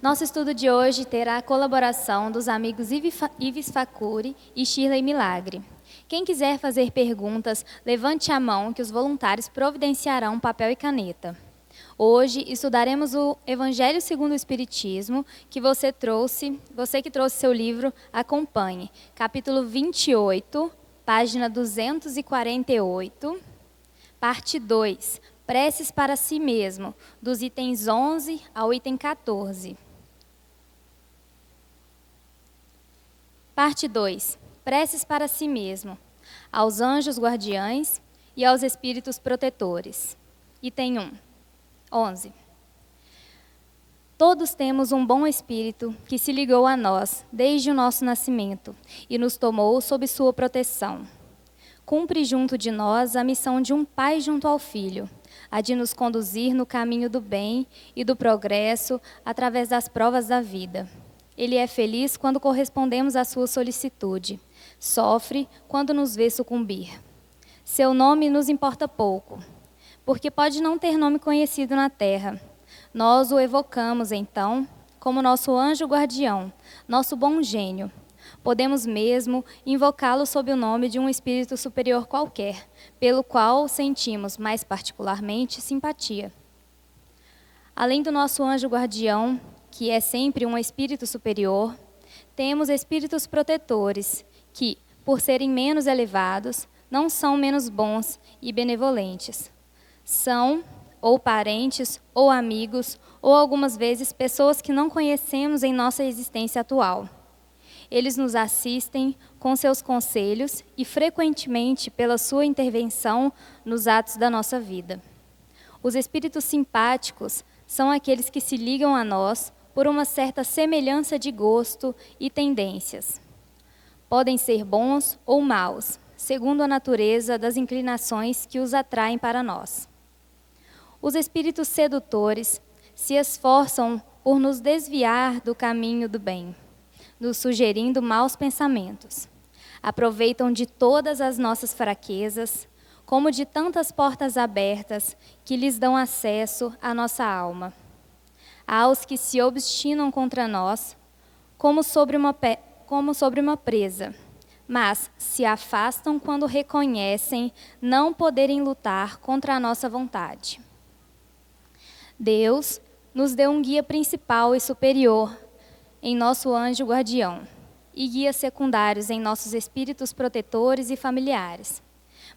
Nosso estudo de hoje terá a colaboração dos amigos Ives Facuri e Shirley Milagre. Quem quiser fazer perguntas, levante a mão que os voluntários providenciarão papel e caneta. Hoje estudaremos o Evangelho segundo o Espiritismo, que você que trouxe seu livro, acompanhe. Capítulo 28, página 248, parte 2, Preces para si mesmo, dos itens 11 ao item 14. Parte 2, Preces para si mesmo, aos anjos guardiães e aos espíritos protetores. Item 1, 11. Todos temos um bom espírito que se ligou a nós desde o nosso nascimento e nos tomou sob sua proteção. Cumpre junto de nós a missão de um pai junto ao filho, a de nos conduzir no caminho do bem e do progresso através das provas da vida. Ele é feliz quando correspondemos à sua solicitude, sofre quando nos vê sucumbir. Seu nome nos importa pouco, porque pode não ter nome conhecido na terra. Nós o evocamos, então, como nosso anjo guardião, nosso bom gênio. Podemos mesmo invocá-lo sob o nome de um espírito superior qualquer, pelo qual sentimos, mais particularmente, simpatia. Além do nosso anjo guardião, que é sempre um espírito superior, temos espíritos protetores, que, por serem menos elevados, não são menos bons e benevolentes. São ou parentes, ou amigos, ou algumas vezes pessoas que não conhecemos em nossa existência atual. Eles nos assistem com seus conselhos e, frequentemente, pela sua intervenção nos atos da nossa vida. Os espíritos simpáticos são aqueles que se ligam a nós por uma certa semelhança de gosto e tendências. Podem ser bons ou maus, segundo a natureza das inclinações que os atraem para nós. Os espíritos sedutores se esforçam por nos desviar do caminho do bem, nos sugerindo maus pensamentos. Aproveitam de todas as nossas fraquezas, como de tantas portas abertas que lhes dão acesso à nossa alma. Há os que se obstinam contra nós, como sobre uma presa, mas se afastam quando reconhecem não poderem lutar contra a nossa vontade. Deus nos deu um guia principal e superior em nosso anjo guardião e guias secundários em nossos espíritos protetores e familiares.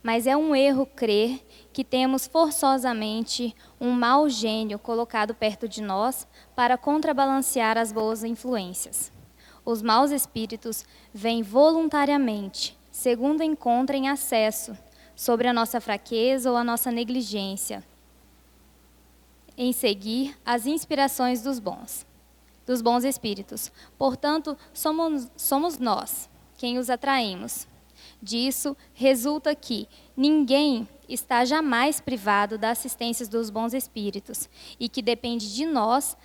Mas é um erro crer que temos forçosamente um mau gênio colocado perto de nós para contrabalancear as boas influências. Os maus espíritos vêm voluntariamente, segundo encontrem acesso sobre a nossa fraqueza ou a nossa negligência, em seguir as inspirações dos bons espíritos. Portanto, somos nós quem os atraímos. Disso resulta que ninguém está jamais privado da assistência dos bons espíritos e que depende de nós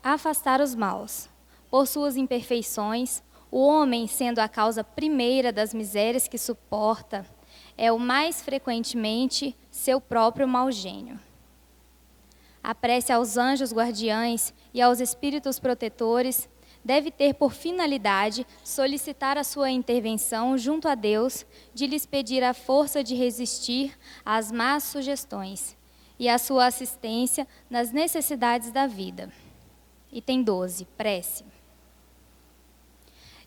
afastar os maus. Por suas imperfeições, o homem, sendo a causa primeira das misérias que suporta, é o mais frequentemente seu próprio mau gênio. A prece aos anjos guardiães e aos espíritos protetores deve ter por finalidade solicitar a sua intervenção junto a Deus, de lhes pedir a força de resistir às más sugestões e a sua assistência nas necessidades da vida. Item 12, prece.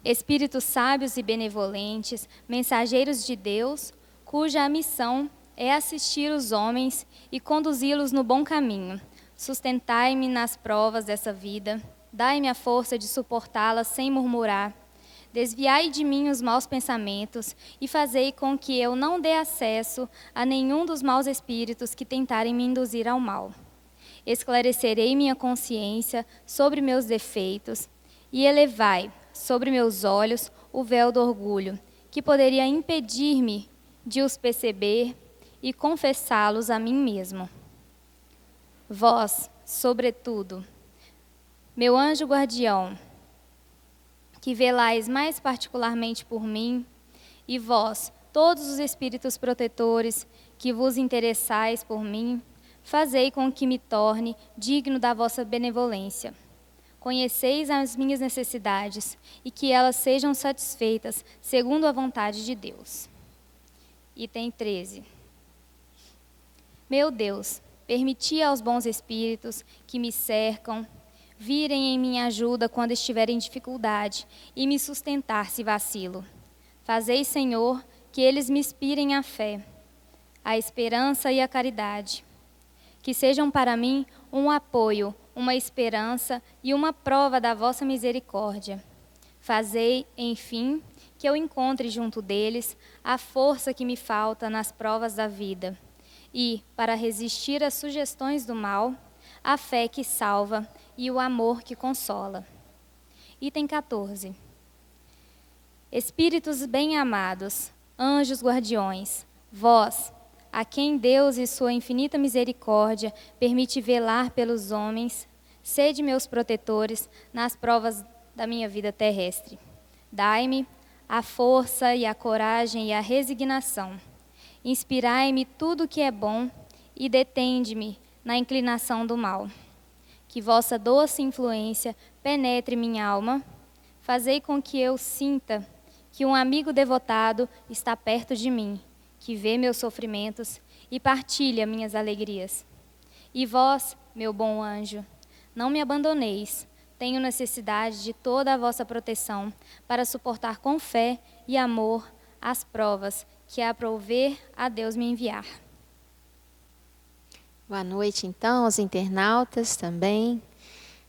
Espíritos sábios e benevolentes, mensageiros de Deus, cuja missão é assistir os homens e conduzi-los no bom caminho. Sustentai-me nas provas dessa vida, dai-me a força de suportá-las sem murmurar. Desviai de mim os maus pensamentos e fazei com que eu não dê acesso a nenhum dos maus espíritos que tentarem me induzir ao mal. Esclarecerei minha consciência sobre meus defeitos e elevai sobre meus olhos o véu do orgulho, que poderia impedir-me de os perceber e confessá-los a mim mesmo. Vós, sobretudo, meu anjo guardião, que velais mais particularmente por mim, e vós, todos os espíritos protetores que vos interessais por mim, fazei com que me torne digno da vossa benevolência. Conheceis as minhas necessidades e que elas sejam satisfeitas segundo a vontade de Deus. Item 13. Meu Deus, permiti aos bons espíritos que me cercam virem em minha ajuda quando estiver em dificuldade e me sustentar se vacilo. Fazei, Senhor, que eles me inspirem a fé, a esperança e a caridade. Que sejam para mim um apoio, uma esperança e uma prova da vossa misericórdia. Fazei, enfim, que eu encontre junto deles a força que me falta nas provas da vida e, para resistir às sugestões do mal, a fé que salva e o amor que consola. Item 14. Espíritos bem-amados, anjos guardiões, vós, a quem Deus e sua infinita misericórdia permite velar pelos homens, sede meus protetores nas provas da minha vida terrestre. Dai-me a força e a coragem e a resignação. Inspirai-me tudo o que é bom e detende-me na inclinação do mal. Que vossa doce influência penetre minha alma. Fazei com que eu sinta que um amigo devotado está perto de mim, que vê meus sofrimentos e partilha minhas alegrias. E vós, meu bom anjo, não me abandoneis. Tenho necessidade de toda a vossa proteção para suportar com fé e amor as provas que aprouver a Deus me enviar. Boa noite, então, aos internautas também,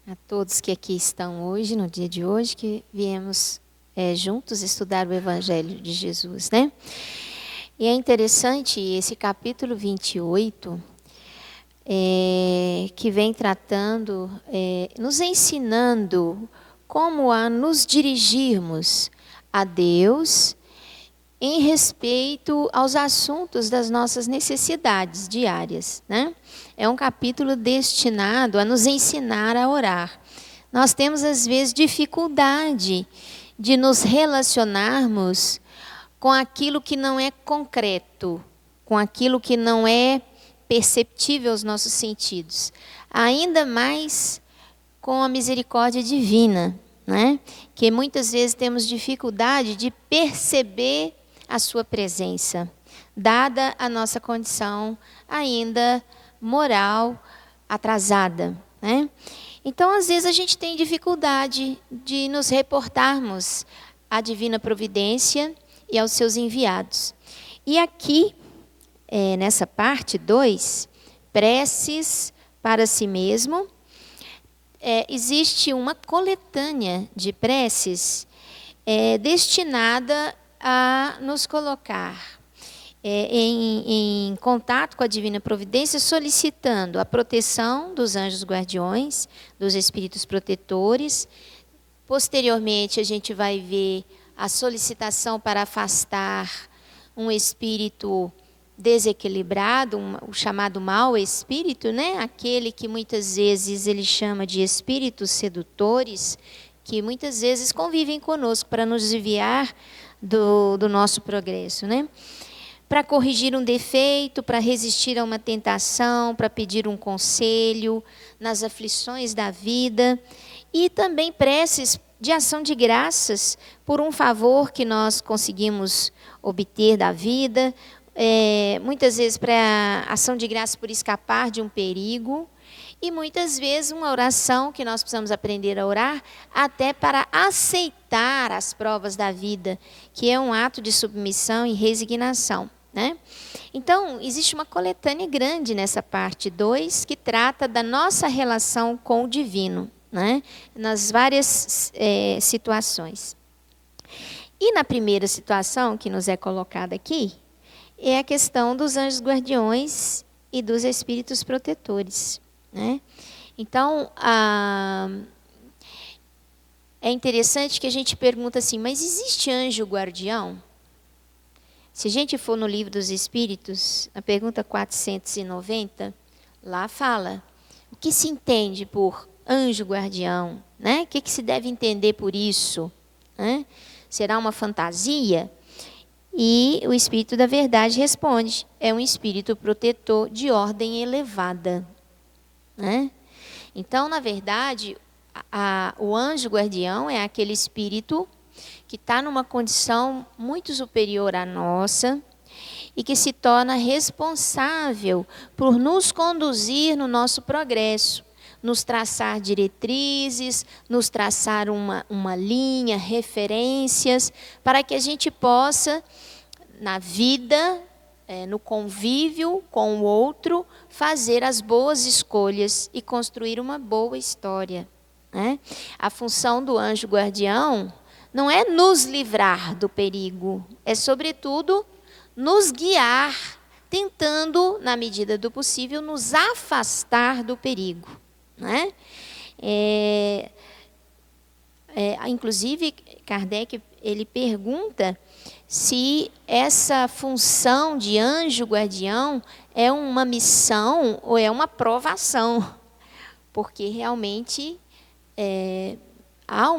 a todos que aqui estão hoje, no dia de hoje, que viemos juntos estudar o Evangelho de Jesus, né? E é interessante esse capítulo 28, que vem tratando, nos ensinando como a nos dirigirmos a Deus em respeito aos assuntos das nossas necessidades diárias, né? É um capítulo destinado a nos ensinar a orar. Nós temos, às vezes, dificuldade de nos relacionarmos com aquilo que não é concreto, com aquilo que não é perceptível aos nossos sentidos. Ainda mais com a misericórdia divina, né? Que muitas vezes temos dificuldade de perceber a sua presença, dada a nossa condição ainda moral atrasada, né? Então, às vezes, a gente tem dificuldade de nos reportarmos à divina providência e aos seus enviados. E aqui, nessa parte 2, preces para si mesmo, existe uma coletânea de preces destinada a nos colocar em contato com a divina providência, solicitando a proteção dos anjos guardiões, dos espíritos protetores. Posteriormente, a gente vai ver a solicitação para afastar um espírito desequilibrado, o chamado mau espírito, né? Aquele que muitas vezes ele chama de espíritos sedutores, que muitas vezes convivem conosco para nos desviar do nosso progresso, né? Para corrigir um defeito, para resistir a uma tentação, para pedir um conselho nas aflições da vida, e também preces de ação de graças por um favor que nós conseguimos obter da vida, muitas vezes para ação de graças por escapar de um perigo, e muitas vezes uma oração que nós precisamos aprender a orar até para aceitar as provas da vida, que é um ato de submissão e resignação, né? Então, existe uma coletânea grande nessa parte 2 que trata da nossa relação com o divino, né? Nas várias situações. E na primeira situação que nos é colocada aqui, é a questão dos anjos guardiões e dos espíritos protetores, né? Então, é interessante que a gente pergunta assim, mas existe anjo guardião? Se a gente for no Livro dos Espíritos, na pergunta 490, lá fala o que se entende por anjo guardião, né? O que se deve entender por isso, né? Será uma fantasia? E o Espírito da Verdade responde, é um espírito protetor de ordem elevada, né? Então, na verdade, o anjo guardião é aquele espírito que está numa condição muito superior à nossa e que se torna responsável por nos conduzir no nosso progresso, nos traçar diretrizes, nos traçar uma linha, referências, para que a gente possa, na vida, no convívio com o outro, fazer as boas escolhas e construir uma boa história, né? A função do anjo guardião não é nos livrar do perigo, é, sobretudo, nos guiar, tentando, na medida do possível, nos afastar do perigo, né? Inclusive, Kardec ele pergunta se essa função de anjo guardião é uma missão ou é uma provação, porque realmente há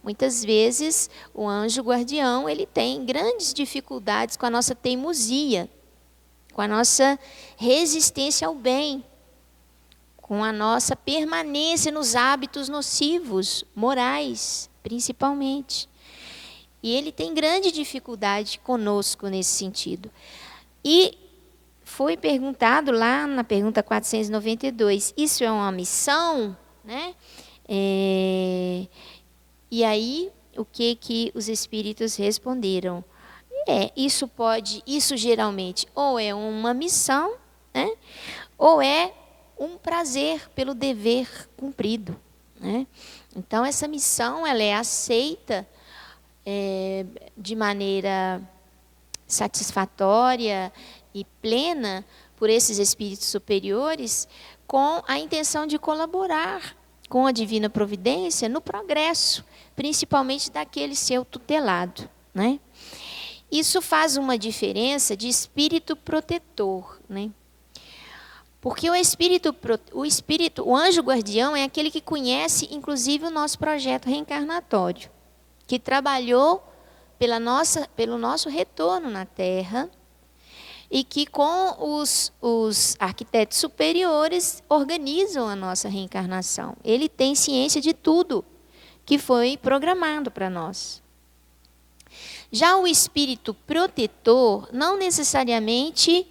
muitas vezes o anjo guardião ele tem grandes dificuldades com a nossa teimosia, com a nossa resistência ao bem, com a nossa permanência nos hábitos nocivos, morais, principalmente. E ele tem grande dificuldade conosco nesse sentido. E foi perguntado lá na pergunta 492, isso é uma missão, né? E aí, o que os espíritos responderam? Isso geralmente ou é uma missão, né? Ou é um prazer pelo dever cumprido, né? Então, essa missão ela é aceita de maneira satisfatória e plena por esses espíritos superiores, com a intenção de colaborar com a divina providência no progresso, principalmente daquele seu tutelado, né? Isso faz uma diferença de espírito protetor, né? Porque o anjo guardião é aquele que conhece, inclusive, o nosso projeto reencarnatório, que trabalhou pelo nosso retorno na Terra e que, com os arquitetos superiores, organizam a nossa reencarnação. Ele tem ciência de tudo que foi programado para nós. Já o espírito protetor não necessariamente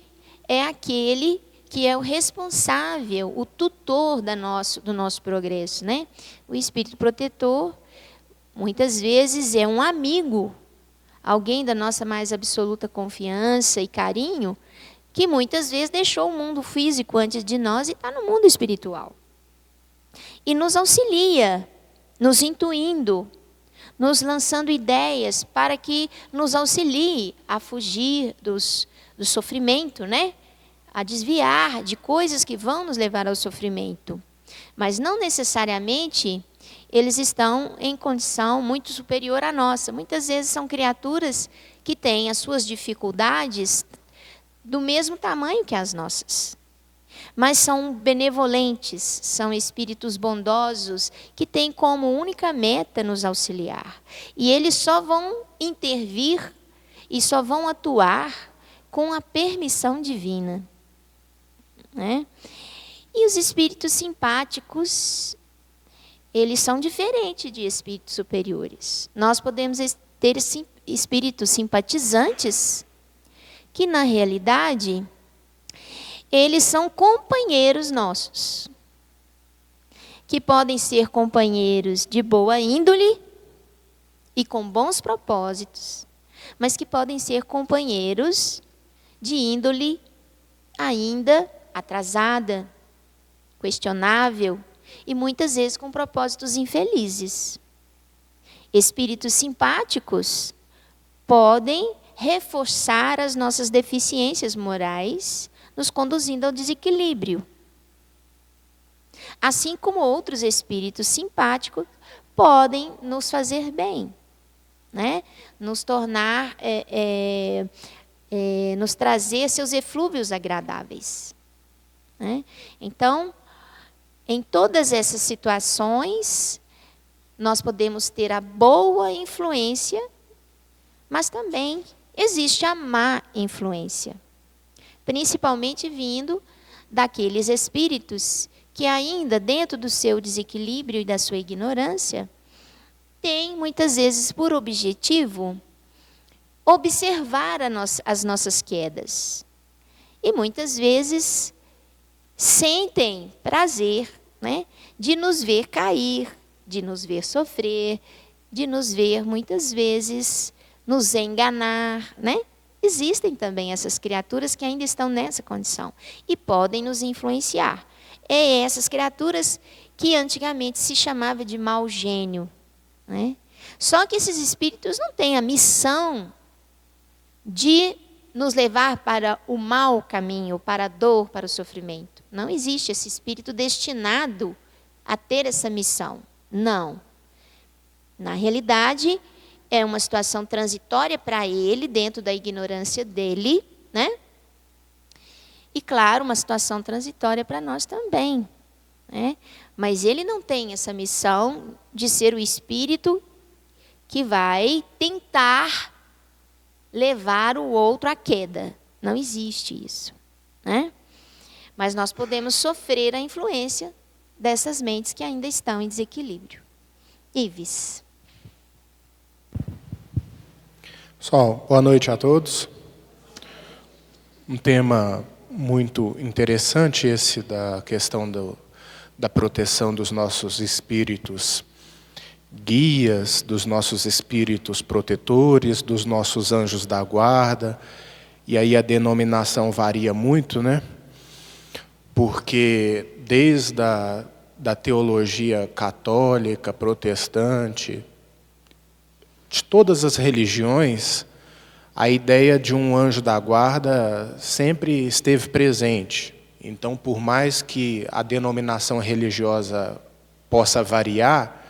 é aquele que é o responsável, o tutor do nosso progresso, né? O espírito protetor, muitas vezes, é um amigo, alguém da nossa mais absoluta confiança e carinho, que muitas vezes deixou o mundo físico antes de nós e está no mundo espiritual. E nos auxilia, nos intuindo, nos lançando ideias para que nos auxilie a fugir do sofrimento, né? A desviar de coisas que vão nos levar ao sofrimento. Mas não necessariamente eles estão em condição muito superior à nossa. Muitas vezes são criaturas que têm as suas dificuldades do mesmo tamanho que as nossas. Mas são benevolentes, são espíritos bondosos que têm como única meta nos auxiliar. E eles só vão intervir e só vão atuar com a permissão divina, né? E os espíritos simpáticos, eles são diferentes de espíritos superiores. Nós podemos ter espíritos simpatizantes que, na realidade, eles são companheiros nossos, que podem ser companheiros de boa índole e com bons propósitos, mas que podem ser companheiros de índole ainda atrasada, questionável e muitas vezes com propósitos infelizes. Espíritos simpáticos podem reforçar as nossas deficiências morais, nos conduzindo ao desequilíbrio. Assim como outros espíritos simpáticos podem nos fazer bem, né? Nos tornar, nos trazer seus eflúvios agradáveis, né? Então, em todas essas situações, nós podemos ter a boa influência, mas também existe a má influência, principalmente vindo daqueles espíritos que ainda dentro do seu desequilíbrio e da sua ignorância, tem muitas vezes por objetivo observar as nossas quedas. E muitas vezes sentem prazer, né, de nos ver cair, de nos ver sofrer, de nos ver muitas vezes nos enganar, né? Existem também essas criaturas que ainda estão nessa condição e podem nos influenciar. É essas criaturas que antigamente se chamava de mau gênio, né? Só que esses espíritos não têm a missão de nos levar para o mau caminho, para a dor, para o sofrimento. Não existe esse espírito destinado a ter essa missão. Não. Na realidade, é uma situação transitória para ele, dentro da ignorância dele, né? E, claro, uma situação transitória para nós também, né? Mas ele não tem essa missão de ser o espírito que vai tentar levar o outro à queda. Não existe isso, né? Mas nós podemos sofrer a influência dessas mentes que ainda estão em desequilíbrio. Ives. Pessoal, boa noite a todos. Um tema muito interessante esse da questão da proteção dos nossos espíritos guias, dos nossos espíritos protetores, dos nossos anjos da guarda. E aí a denominação varia muito, né? Porque desde da teologia católica, protestante, de todas as religiões, a ideia de um anjo da guarda sempre esteve presente. Então, por mais que a denominação religiosa possa variar,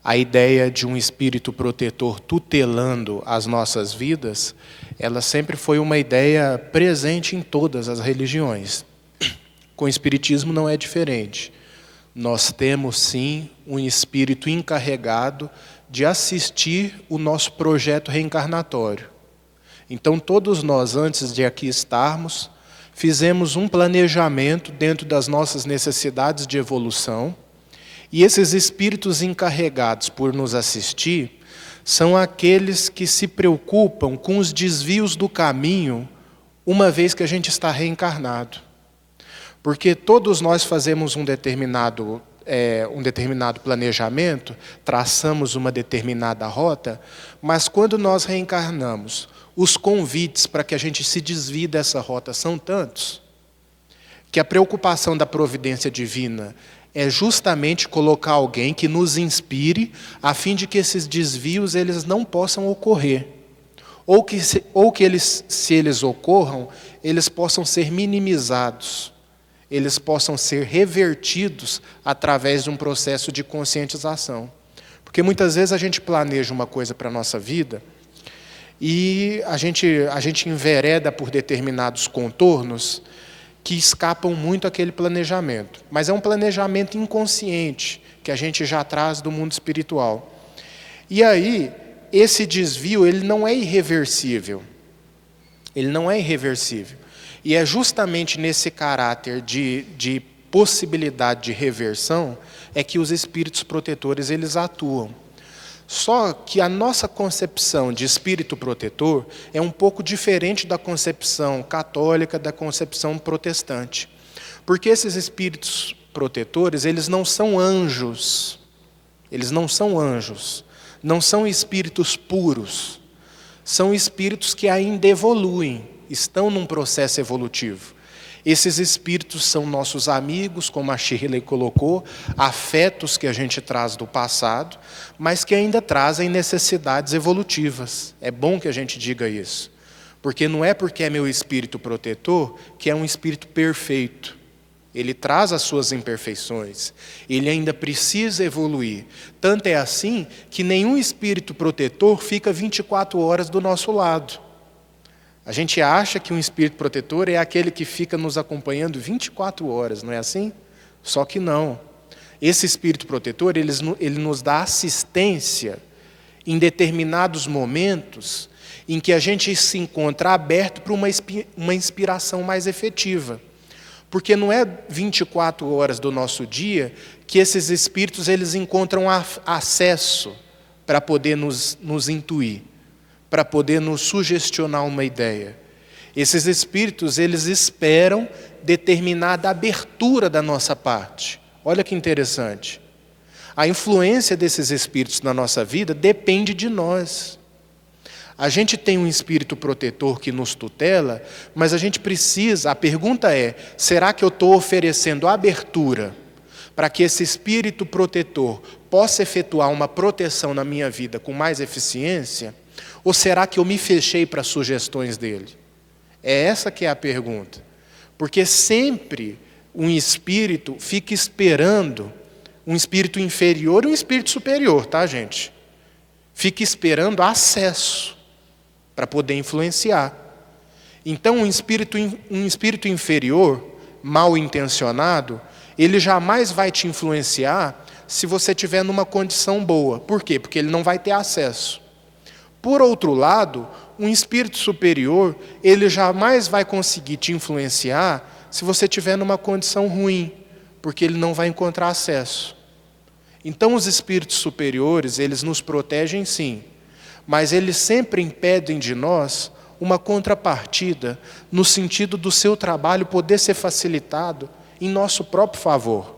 a ideia de um espírito protetor tutelando as nossas vidas, ela sempre foi uma ideia presente em todas as religiões. Com o espiritismo não é diferente. Nós temos, sim, um espírito encarregado de assistir o nosso projeto reencarnatório. Então, todos nós, antes de aqui estarmos, fizemos um planejamento dentro das nossas necessidades de evolução, e esses espíritos encarregados por nos assistir são aqueles que se preocupam com os desvios do caminho, uma vez que a gente está reencarnado. Porque todos nós fazemos um determinado planejamento, traçamos uma determinada rota, mas quando nós reencarnamos, os convites para que a gente se desvie dessa rota são tantos, que a preocupação da providência divina é justamente colocar alguém que nos inspire, a fim de que esses desvios eles não possam ocorrer. Ou que se eles ocorram, eles possam ser minimizados. Eles possam ser revertidos através de um processo de conscientização. Porque muitas vezes a gente planeja uma coisa para a nossa vida e a gente envereda por determinados contornos que escapam muito àquele planejamento. Mas é um planejamento inconsciente que a gente já traz do mundo espiritual. E aí, esse desvio ele não é irreversível. Ele não é irreversível. E é justamente nesse caráter de possibilidade de reversão é que os espíritos protetores eles atuam. Só que a nossa concepção de espírito protetor é um pouco diferente da concepção católica, da concepção protestante. Porque esses espíritos protetores, eles não são anjos. Eles não são anjos. Não são espíritos puros. São espíritos que ainda evoluem, estão num processo evolutivo. Esses espíritos são nossos amigos, como a Shirley colocou, afetos que a gente traz do passado, mas que ainda trazem necessidades evolutivas. É bom que a gente diga isso, porque não é porque é meu espírito protetor que é um espírito perfeito. Ele traz as suas imperfeições, ele ainda precisa evoluir. Tanto é assim que nenhum espírito protetor fica 24 horas do nosso lado. A gente acha que um espírito protetor é aquele que fica nos acompanhando 24 horas, não é assim? Só que não. Esse espírito protetor, ele nos dá assistência em determinados momentos em que a gente se encontra aberto para uma inspiração mais efetiva. Porque não é 24 horas do nosso dia que esses espíritos eles encontram acesso para poder nos intuir, para poder nos sugestionar uma ideia. Esses espíritos, eles esperam determinada abertura da nossa parte. Olha que interessante. A influência desses espíritos na nossa vida depende de nós. A gente tem um espírito protetor que nos tutela, mas a gente precisa, a pergunta é, será que eu estou oferecendo abertura para que esse espírito protetor possa efetuar uma proteção na minha vida com mais eficiência? Ou será que eu me fechei para as sugestões dele? É essa que é a pergunta. Porque sempre um espírito fica esperando, um espírito inferior e um espírito superior, tá, gente? Fica esperando acesso para poder influenciar. Então, um espírito inferior, mal intencionado, ele jamais vai te influenciar se você estiver numa condição boa. Por quê? Porque ele não vai ter acesso. Por outro lado, um espírito superior, ele jamais vai conseguir te influenciar se você estiver numa condição ruim, porque ele não vai encontrar acesso. Então, os espíritos superiores, eles nos protegem sim, mas eles sempre impedem de nós uma contrapartida, no sentido do seu trabalho poder ser facilitado em nosso próprio favor.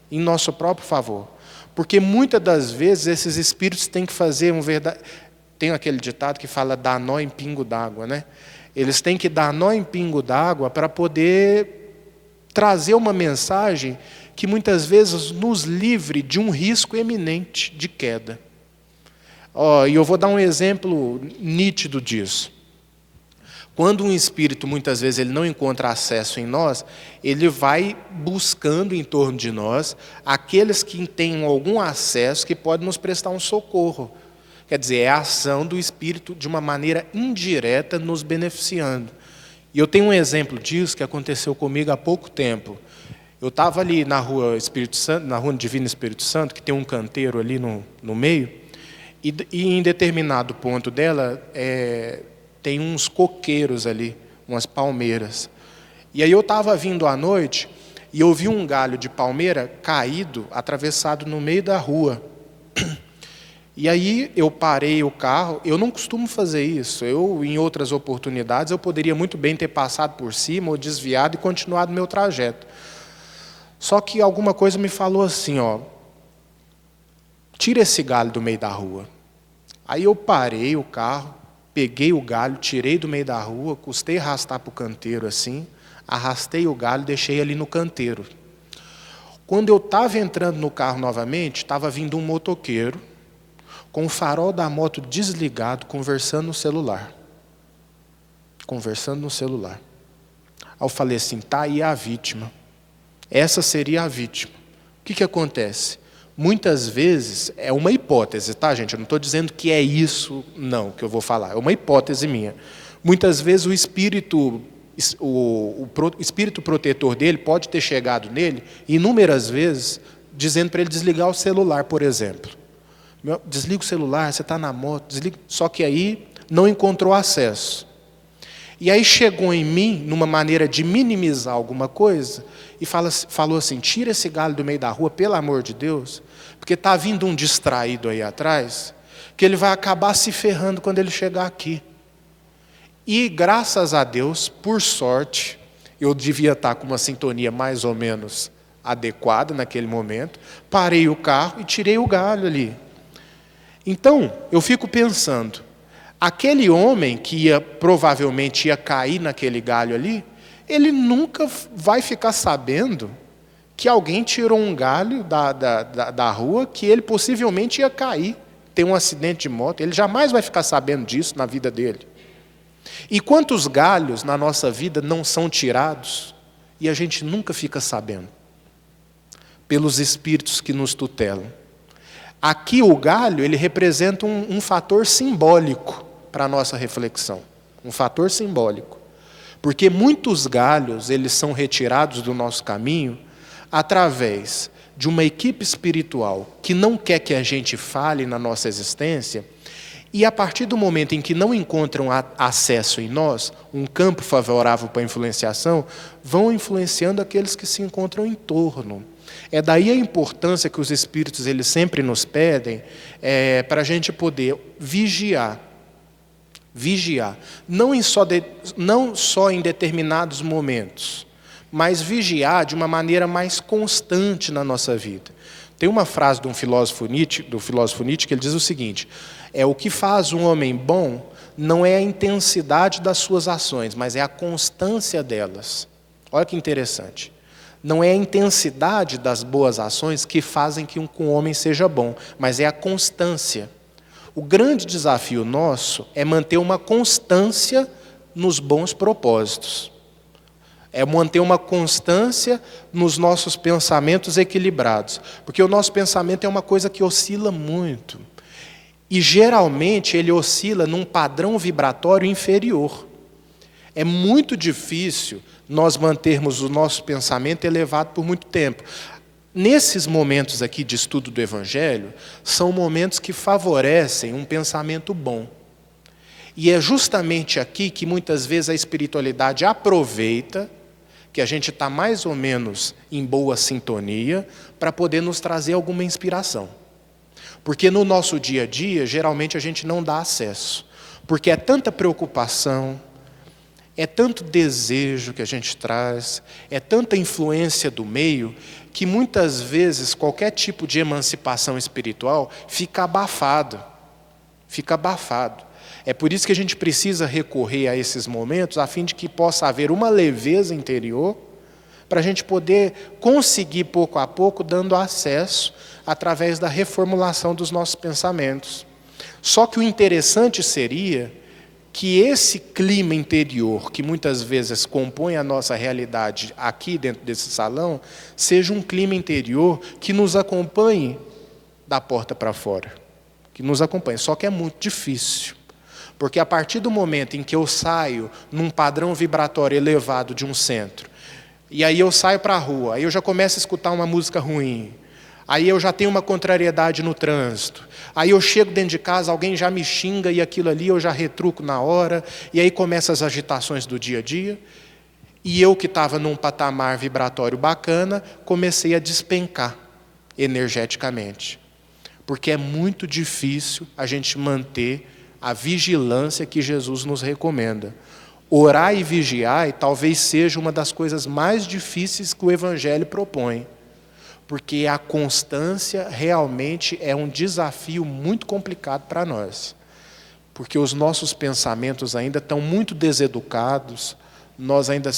Em nosso próprio favor. Porque muitas das vezes esses espíritos têm que fazer um verdadeiro... Tem aquele ditado que fala dar nó em pingo d'água, né? Eles têm que dar nó em pingo d'água para poder trazer uma mensagem que muitas vezes nos livre de um risco eminente de queda. E eu vou dar um exemplo nítido disso. Quando um espírito, muitas vezes, ele não encontra acesso em nós, ele vai buscando em torno de nós aqueles que têm algum acesso que podem nos prestar um socorro. Quer dizer, é a ação do espírito de uma maneira indireta nos beneficiando. E eu tenho um exemplo disso que aconteceu comigo há pouco tempo. Eu estava ali na rua Espírito Santo, na rua Divino Espírito Santo, que tem um canteiro ali no meio, e em determinado ponto dela tem uns coqueiros ali, umas palmeiras. E aí eu estava vindo à noite e eu vi um galho de palmeira caído, atravessado no meio da rua. E aí eu parei o carro. Eu não costumo fazer isso. Em outras oportunidades, eu poderia muito bem ter passado por cima ou desviado e continuado meu trajeto. Só que alguma coisa me falou assim, tira esse galho do meio da rua. Aí eu parei o carro, peguei o galho, tirei do meio da rua, custei arrastar para o canteiro assim, arrastei o galho e deixei ali no canteiro. Quando eu estava entrando no carro novamente, estava vindo um motoqueiro, com o farol da moto desligado, conversando no celular. Aí eu falei assim, tá aí a vítima. Essa seria a vítima. O que acontece? Muitas vezes, é uma hipótese, tá, gente? Eu não estou dizendo que é isso, não, que eu vou falar. É uma hipótese minha. Muitas vezes o espírito protetor dele pode ter chegado nele, inúmeras vezes, dizendo para ele desligar o celular, por exemplo. Desliga o celular, você está na moto, desliga. Só que aí não encontrou acesso. E aí chegou em mim, numa maneira de minimizar alguma coisa, e falou assim, tira esse galho do meio da rua, pelo amor de Deus, porque está vindo um distraído aí atrás, que ele vai acabar se ferrando quando ele chegar aqui. E graças a Deus, por sorte, eu devia estar com uma sintonia mais ou menos adequada naquele momento, parei o carro e tirei o galho ali. Então, eu fico pensando, aquele homem que provavelmente ia cair naquele galho ali, ele nunca vai ficar sabendo que alguém tirou um galho da rua que ele possivelmente ia cair, ter um acidente de moto. Ele jamais vai ficar sabendo disso na vida dele. E quantos galhos na nossa vida não são tirados e a gente nunca fica sabendo? Pelos espíritos que nos tutelam. Aqui o galho, ele representa um fator simbólico para a nossa reflexão. Um fator simbólico. Porque muitos galhos, eles são retirados do nosso caminho através de uma equipe espiritual que não quer que a gente fale na nossa existência E a partir do momento em que não encontram acesso em nós, um campo favorável para a influenciação, vão influenciando aqueles que se encontram em torno. É daí a importância que os espíritos eles sempre nos pedem para a gente poder vigiar. Vigiar. Não só em determinados momentos, mas vigiar de uma maneira mais constante na nossa vida. Tem uma frase do filósofo Nietzsche, que ele diz o seguinte: o que faz um homem bom não é a intensidade das suas ações, mas é a constância delas. Olha que interessante. Não é a intensidade das boas ações que fazem que um homem seja bom, mas é a constância. O grande desafio nosso é manter uma constância nos bons propósitos. É manter uma constância nos nossos pensamentos equilibrados. Porque o nosso pensamento é uma coisa que oscila muito. E, geralmente, ele oscila num padrão vibratório inferior. É muito difícil nós mantermos o nosso pensamento elevado por muito tempo. Nesses momentos aqui de estudo do Evangelho, são momentos que favorecem um pensamento bom. E é justamente aqui que muitas vezes a espiritualidade aproveita que a gente está mais ou menos em boa sintonia para poder nos trazer alguma inspiração. Porque no nosso dia a dia, geralmente a gente não dá acesso. Porque é tanta preocupação, é tanto desejo que a gente traz, é tanta influência do meio, que muitas vezes qualquer tipo de emancipação espiritual fica abafado. Fica abafado. É por isso que a gente precisa recorrer a esses momentos, a fim de que possa haver uma leveza interior, para a gente poder conseguir, pouco a pouco, dando acesso através da reformulação dos nossos pensamentos. Só que o interessante seria que esse clima interior, que muitas vezes compõe a nossa realidade aqui dentro desse salão, seja um clima interior que nos acompanhe da porta para fora. Que nos acompanhe. Só que é muito difícil. Porque a partir do momento em que eu saio num padrão vibratório elevado de um centro, e aí eu saio para a rua, aí eu já começo a escutar uma música ruim, aí eu já tenho uma contrariedade no trânsito, aí eu chego dentro de casa, alguém já me xinga e aquilo ali eu já retruco na hora, e aí começam as agitações do dia a dia, e eu que estava num patamar vibratório bacana, comecei a despencar energeticamente. Porque é muito difícil a gente manter a vigilância que Jesus nos recomenda. Orar e vigiar e talvez seja uma das coisas mais difíceis que o Evangelho propõe. Porque a constância realmente é um desafio muito complicado para nós. Porque os nossos pensamentos ainda estão muito deseducados, nós ainda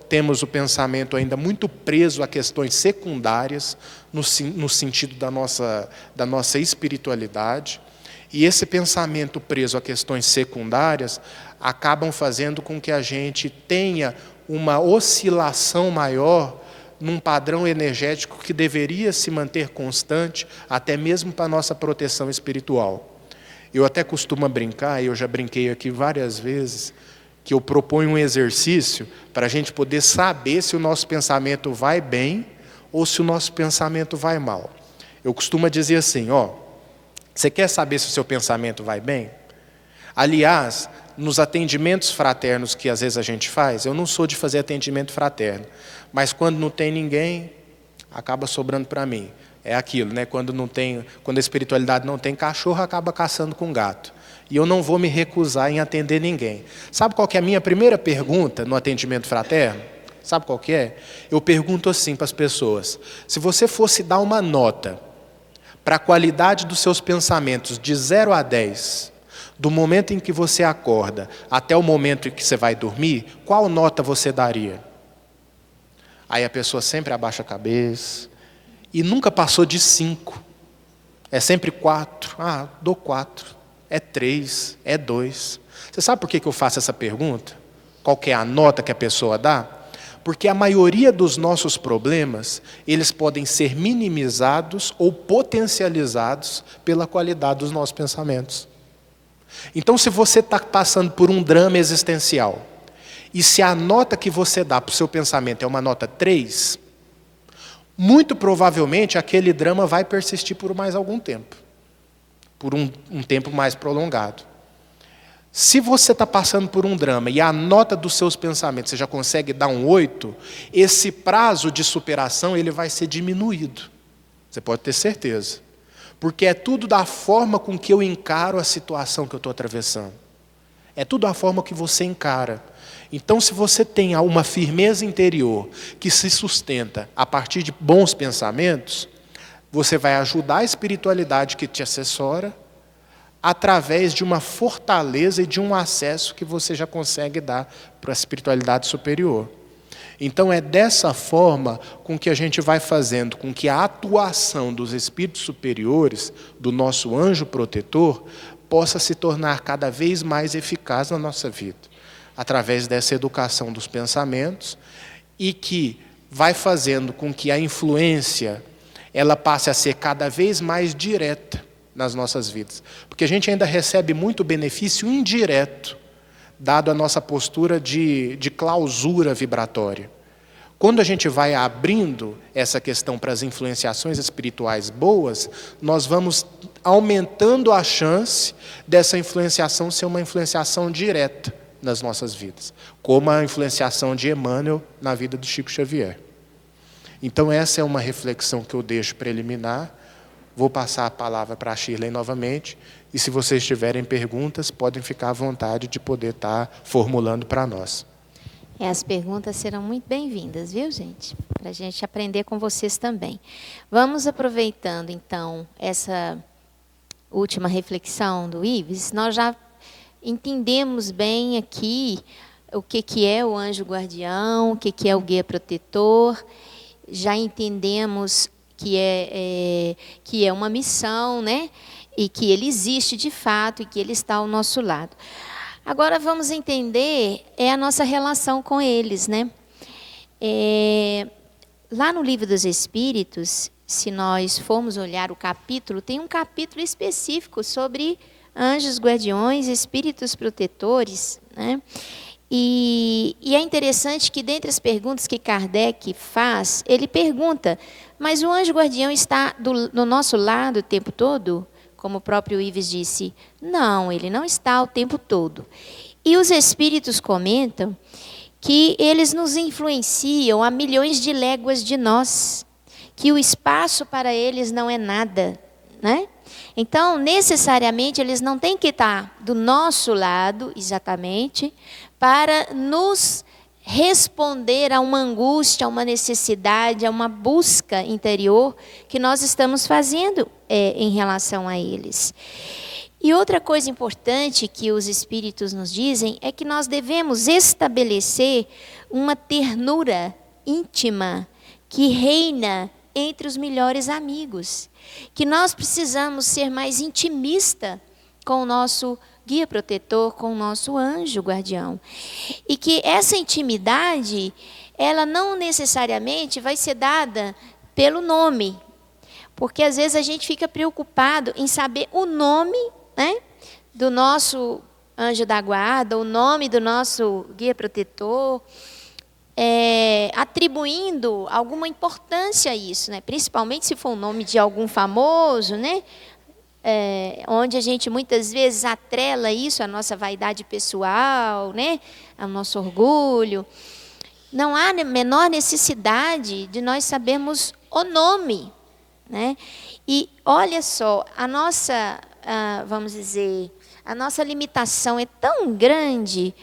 temos o pensamento ainda muito preso a questões secundárias, no sentido da nossa espiritualidade. E esse pensamento preso a questões secundárias acabam fazendo com que a gente tenha uma oscilação maior num padrão energético que deveria se manter constante, até mesmo para a nossa proteção espiritual. Eu até costumo brincar, e eu já brinquei aqui várias vezes, que eu proponho um exercício para a gente poder saber se o nosso pensamento vai bem ou se o nosso pensamento vai mal. Eu costumo dizer assim, você quer saber se o seu pensamento vai bem? Aliás, nos atendimentos fraternos que às vezes a gente faz, eu não sou de fazer atendimento fraterno, mas quando não tem ninguém, acaba sobrando para mim. É aquilo, né? Quando a espiritualidade não tem cachorro, acaba caçando com gato. E eu não vou me recusar em atender ninguém. Sabe qual que é a minha primeira pergunta no atendimento fraterno? Sabe qual que é? Eu pergunto assim para as pessoas: se você fosse dar uma nota para a qualidade dos seus pensamentos de 0 a 10, do momento em que você acorda até o momento em que você vai dormir, qual nota você daria? Aí a pessoa sempre abaixa a cabeça e nunca passou de 5. É sempre 4. Dou 4. É 3. É 2. Você sabe por que eu faço essa pergunta? Qual que é a nota que a pessoa dá? Porque a maioria dos nossos problemas, eles podem ser minimizados ou potencializados pela qualidade dos nossos pensamentos. Então, se você está passando por um drama existencial, e se a nota que você dá para o seu pensamento é uma nota 3, muito provavelmente aquele drama vai persistir por mais algum tempo. por um tempo mais prolongado. Se você está passando por um drama e a nota dos seus pensamentos você já consegue dar um 8, esse prazo de superação ele vai ser diminuído. Você pode ter certeza. Porque é tudo da forma com que eu encaro a situação que eu estou atravessando. É tudo a forma que você encara. Então, se você tem uma firmeza interior que se sustenta a partir de bons pensamentos, você vai ajudar a espiritualidade que te assessora através de uma fortaleza e de um acesso que você já consegue dar para a espiritualidade superior. Então é dessa forma com que a gente vai fazendo com que a atuação dos espíritos superiores, do nosso anjo protetor, possa se tornar cada vez mais eficaz na nossa vida, através dessa educação dos pensamentos, e que vai fazendo com que a influência ela passe a ser cada vez mais direta nas nossas vidas. Porque a gente ainda recebe muito benefício indireto, dado a nossa postura de clausura vibratória. Quando a gente vai abrindo essa questão para as influenciações espirituais boas, nós vamos aumentando a chance dessa influenciação ser uma influenciação direta nas nossas vidas, como a influenciação de Emmanuel na vida do Chico Xavier. Então essa é uma reflexão que eu deixo preliminar. Vou passar a palavra para a Shirley novamente, e se vocês tiverem perguntas, podem ficar à vontade de poder estar formulando para nós. As perguntas serão muito bem-vindas, viu, gente? Para a gente aprender com vocês também. Vamos aproveitando, então, essa última reflexão do Ives. Nós já entendemos bem aqui o que é o anjo guardião, o que é o guia protetor. Já entendemos que é uma missão, né? E que ele existe de fato e que ele está ao nosso lado. Agora vamos entender a nossa relação com eles, né? Lá no Livro dos Espíritos, se nós formos olhar o capítulo, tem um capítulo específico sobre anjos guardiões, espíritos protetores, né? E é interessante que, dentre as perguntas que Kardec faz, ele pergunta: mas o anjo guardião está do nosso lado o tempo todo? Como o próprio Ives disse, não, ele não está o tempo todo. E os espíritos comentam que eles nos influenciam a milhões de léguas de nós, que o espaço para eles não é nada, né? Então, necessariamente, eles não têm que estar do nosso lado, exatamente, para nos responder a uma angústia, a uma necessidade, a uma busca interior que nós estamos fazendo em relação a eles. E outra coisa importante que os espíritos nos dizem é que nós devemos estabelecer uma ternura íntima que reina entre os melhores amigos, que nós precisamos ser mais intimista com o nosso guia protetor, com o nosso anjo guardião. E que essa intimidade, ela não necessariamente vai ser dada pelo nome. Porque às vezes a gente fica preocupado em saber o nome, né, do nosso anjo da guarda, o nome do nosso guia protetor, atribuindo alguma importância a isso, né? Principalmente se for o nome de algum famoso, né? Onde a gente muitas vezes atrela isso à nossa vaidade pessoal, né? Ao nosso orgulho. Não há menor necessidade de nós sabermos o nome, né? E olha só, a nossa, vamos dizer, a nossa limitação é tão grande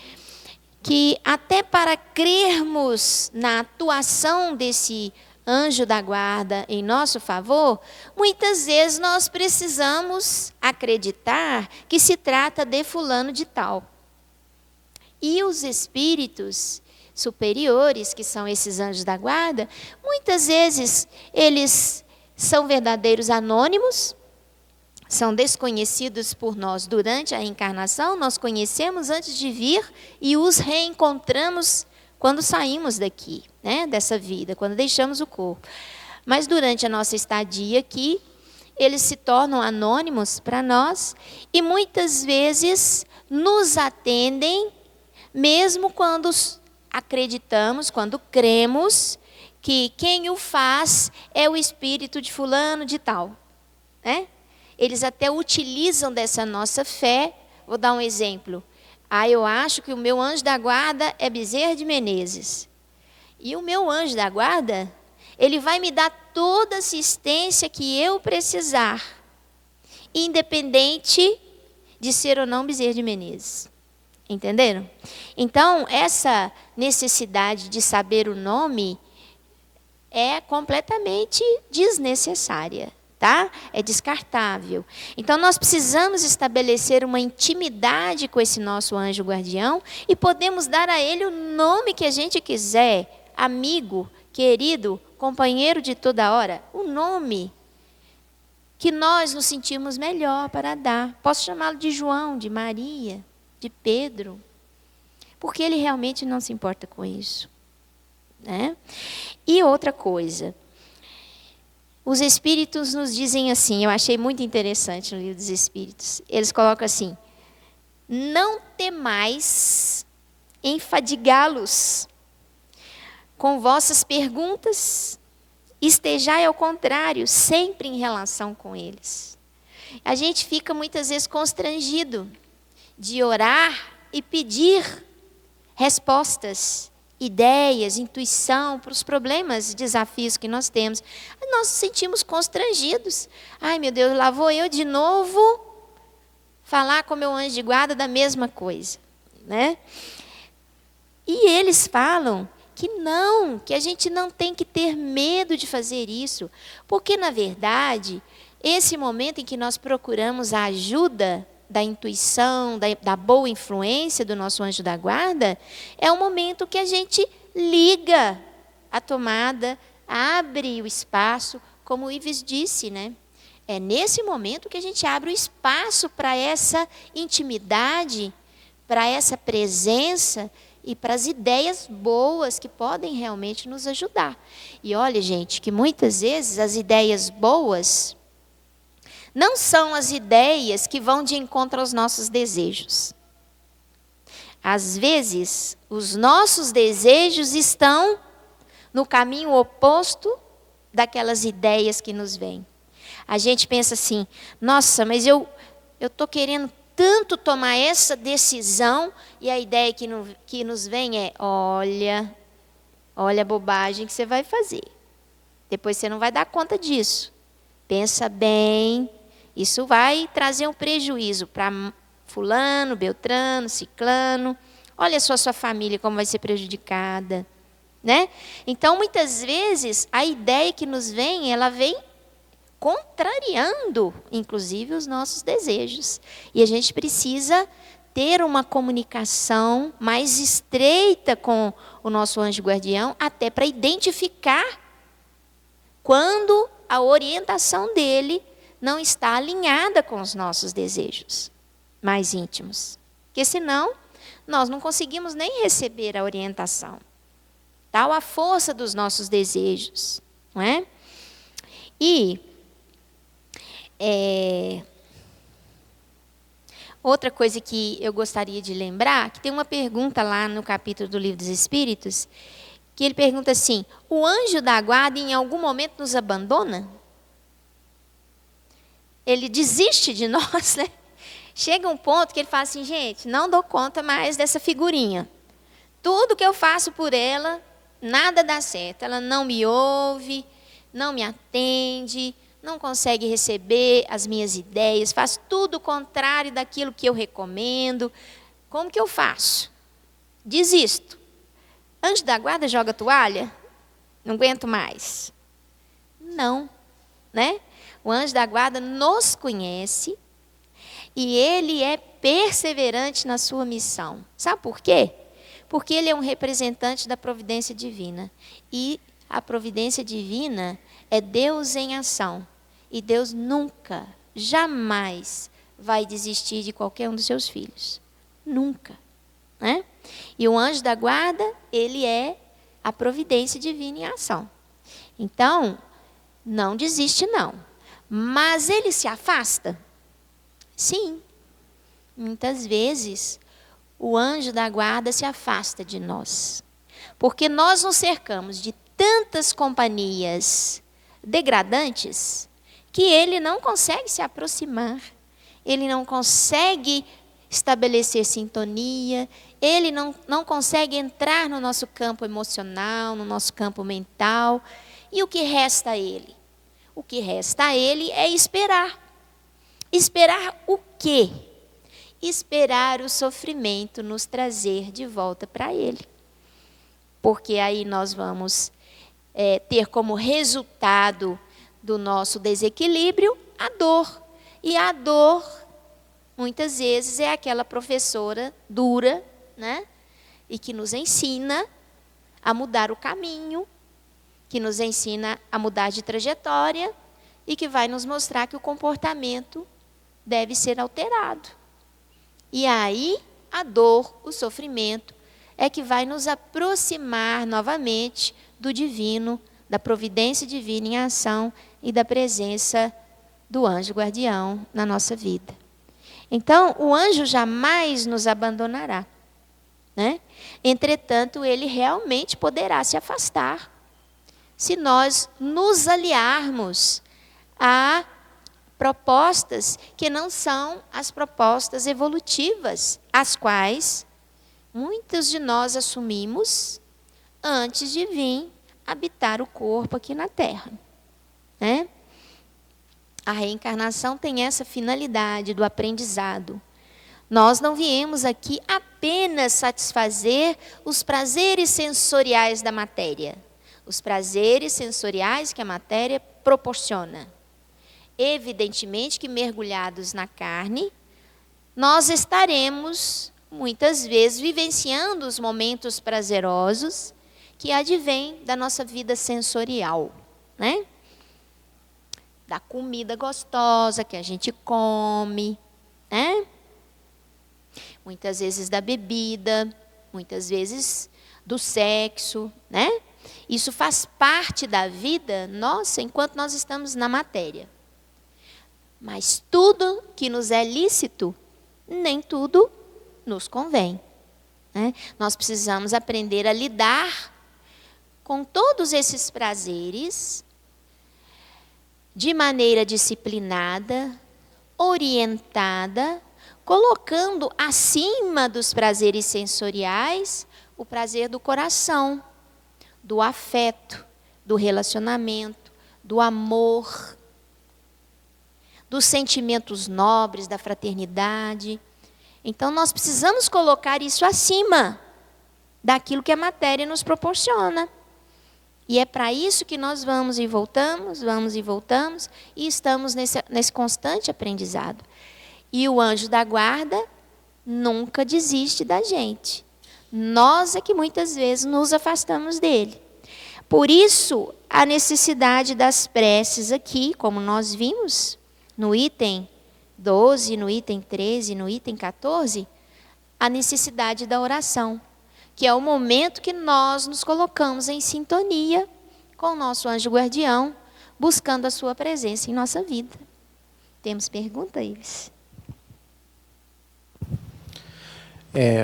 que até para crermos na atuação desse anjo da guarda em nosso favor, muitas vezes nós precisamos acreditar que se trata de fulano de tal. E os espíritos superiores, que são esses anjos da guarda, muitas vezes eles são verdadeiros anônimos, são desconhecidos por nós durante a reencarnação, nós conhecemos antes de vir e os reencontramos quando saímos daqui, né, dessa vida, quando deixamos o corpo. Mas durante a nossa estadia aqui, eles se tornam anônimos para nós e muitas vezes nos atendem, mesmo quando acreditamos, quando cremos que quem o faz é o espírito de fulano de tal, né? eles até utilizam dessa nossa fé. Vou dar um exemplo. Eu acho que o meu anjo da guarda é Bezerra de Menezes. E o meu anjo da guarda, ele vai me dar toda a assistência que eu precisar, independente de ser ou não Bezerra de Menezes. Entenderam? Então, essa necessidade de saber o nome é completamente desnecessária, tá? É descartável. Então, nós precisamos estabelecer uma intimidade com esse nosso anjo guardião e podemos dar a ele o nome que a gente quiser. Amigo, querido, companheiro de toda hora. O nome que nós nos sentimos melhor para dar. Posso chamá-lo de João, de Maria, de Pedro, porque ele realmente não se importa com isso, né? E outra coisa, os Espíritos nos dizem assim, eu achei muito interessante no Livro dos Espíritos, eles colocam assim: não temais enfadigá-los com vossas perguntas, estejai ao contrário, sempre em relação com eles. A gente fica muitas vezes constrangido de orar e pedir respostas, ideias, intuição para os problemas, desafios que nós temos. Nós nos sentimos constrangidos. Ai, meu Deus, lá vou eu de novo falar com meu anjo de guarda da mesma coisa, né? E eles falam que não, que a gente não tem que ter medo de fazer isso, porque, na verdade, esse momento em que nós procuramos a ajuda da intuição, da boa influência do nosso anjo da guarda, é o momento que a gente liga a tomada, abre o espaço, como o Ives disse, né? É nesse momento que a gente abre o espaço para essa intimidade, para essa presença e para as ideias boas que podem realmente nos ajudar. E olha, gente, que muitas vezes as ideias boas não são as ideias que vão de encontro aos nossos desejos. Às vezes, os nossos desejos estão no caminho oposto daquelas ideias que nos vêm. A gente pensa assim: nossa, mas eu estou querendo tanto tomar essa decisão, e a ideia que nos vem é: olha a bobagem que você vai fazer. Depois você não vai dar conta disso. Pensa bem, isso vai trazer um prejuízo para fulano, beltrano, ciclano. Olha só a sua família como vai ser prejudicada, né? Então, muitas vezes, a ideia que nos vem, ela vem contrariando, inclusive, os nossos desejos. E a gente precisa ter uma comunicação mais estreita com o nosso anjo guardião, até para identificar quando a orientação dele não está alinhada com os nossos desejos mais íntimos. Porque senão, nós não conseguimos nem receber a orientação. Tal a força dos nossos desejos, não é? E outra coisa que eu gostaria de lembrar, que tem uma pergunta lá no capítulo do Livro dos Espíritos, que ele pergunta assim: o anjo da guarda em algum momento nos abandona? Ele desiste de nós, né? Chega um ponto que ele fala assim: gente, não dou conta mais dessa figurinha. Tudo que eu faço por ela, nada dá certo. Ela não me ouve, não me atende, não consegue receber as minhas ideias, faz tudo o contrário daquilo que eu recomendo. Como que eu faço? Desisto. Anjo da guarda joga toalha? Não aguento mais. Não, né? O anjo da guarda nos conhece e ele é perseverante na sua missão. Sabe por quê? Porque ele é um representante da providência divina. E a providência divina é Deus em ação. E Deus nunca, jamais vai desistir de qualquer um dos seus filhos. Nunca, né? E o anjo da guarda, ele é a providência divina em ação. Então, não desiste não. Mas ele se afasta? Sim. Muitas vezes, o anjo da guarda se afasta de nós. Porque nós nos cercamos de tantas companhias degradantes, que ele não consegue se aproximar, ele não consegue estabelecer sintonia, ele não consegue entrar no nosso campo emocional, no nosso campo mental. E o que resta a ele? O que resta a ele é esperar. Esperar o quê? Esperar o sofrimento nos trazer de volta para ele. Porque aí nós vamos ter como resultado do nosso desequilíbrio a dor. E a dor, muitas vezes, é aquela professora dura, né? E que nos ensina a mudar o caminho, que nos ensina a mudar de trajetória e que vai nos mostrar que o comportamento deve ser alterado. E aí, a dor, o sofrimento, é que vai nos aproximar novamente do divino, da providência divina em ação e da presença do anjo guardião na nossa vida. Então, o anjo jamais nos abandonará, né? Entretanto, ele realmente poderá se afastar se nós nos aliarmos a propostas que não são as propostas evolutivas, as quais muitos de nós assumimos antes de vir habitar o corpo aqui na Terra, né? A reencarnação tem essa finalidade do aprendizado. Nós não viemos aqui apenas satisfazer os prazeres sensoriais da matéria, os prazeres sensoriais que a matéria proporciona. Evidentemente que mergulhados na carne, nós estaremos, muitas vezes, vivenciando os momentos prazerosos que advêm da nossa vida sensorial, né? Da comida gostosa que a gente come, né? Muitas vezes da bebida, muitas vezes do sexo, né? Isso faz parte da vida nossa enquanto nós estamos na matéria. Mas tudo que nos é lícito, nem tudo nos convém, né? Nós precisamos aprender a lidar com todos esses prazeres de maneira disciplinada, orientada, colocando acima dos prazeres sensoriais o prazer do coração, do afeto, do relacionamento, do amor, dos sentimentos nobres, da fraternidade. Então, nós precisamos colocar isso acima daquilo que a matéria nos proporciona. E é para isso que nós vamos e voltamos, e estamos nesse constante aprendizado. E o anjo da guarda nunca desiste da gente. Nós é que muitas vezes nos afastamos dele. Por isso, a necessidade das preces aqui, como nós vimos no item 12, no item 13, no item 14, a necessidade da oração, que é o momento que nós nos colocamos em sintonia com o nosso anjo guardião, buscando a sua presença em nossa vida. Temos pergunta, Ives?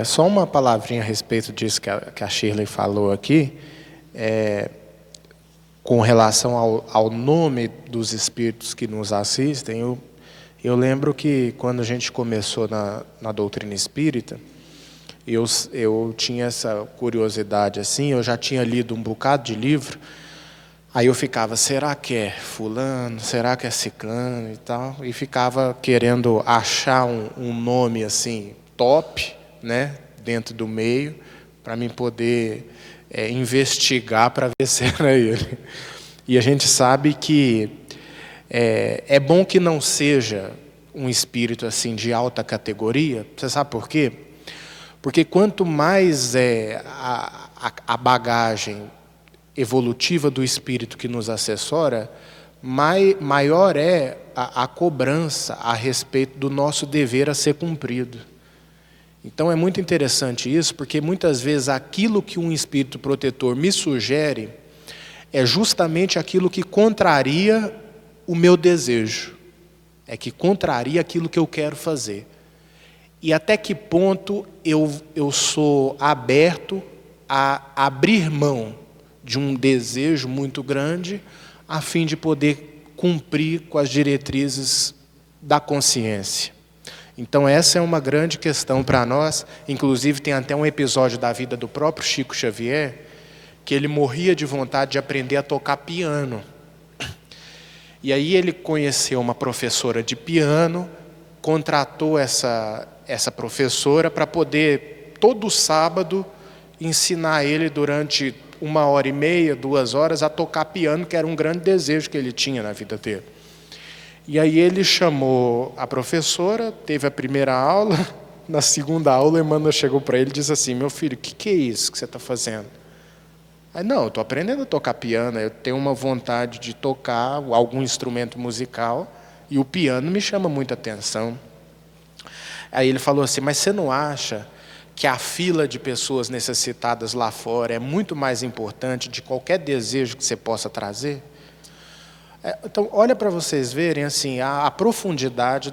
Só uma palavrinha a respeito disso que a Shirley falou aqui, com relação ao nome dos espíritos que nos assistem. Eu lembro que quando a gente começou na doutrina espírita, eu tinha essa curiosidade assim, eu já tinha lido um bocado de livro, aí eu ficava, será que é fulano, será que é ciclano e tal, e ficava querendo achar um nome assim, top, né, dentro do meio, para mim poder investigar para ver se era ele. E a gente sabe que é bom que não seja um espírito assim de alta categoria. Você sabe por quê? Porque quanto mais a bagagem evolutiva do espírito que nos assessora, maior é a cobrança a respeito do nosso dever a ser cumprido. Então é muito interessante isso, porque muitas vezes aquilo que um espírito protetor me sugere é justamente aquilo que contraria o meu desejo, que contraria aquilo que eu quero fazer. E até que ponto eu sou aberto a abrir mão de um desejo muito grande, a fim de poder cumprir com as diretrizes da consciência. Então essa é uma grande questão para nós. Inclusive tem até um episódio da vida do próprio Chico Xavier, que ele morria de vontade de aprender a tocar piano. E aí ele conheceu uma professora de piano, contratou essa professora para poder, todo sábado, ensinar ele durante 1h30, 2 horas, a tocar piano, que era um grande desejo que ele tinha na vida dele. E aí ele chamou a professora, teve a primeira aula, na segunda aula a Emmanuel chegou para ele e disse assim: meu filho, o que é isso que você está fazendo? Aí, não, eu estou aprendendo a tocar piano, eu tenho uma vontade de tocar algum instrumento musical e o piano me chama muita atenção. Aí ele falou assim: mas você não acha que a fila de pessoas necessitadas lá fora é muito mais importante de qualquer desejo que você possa trazer? Então, olha para vocês verem assim, a profundidade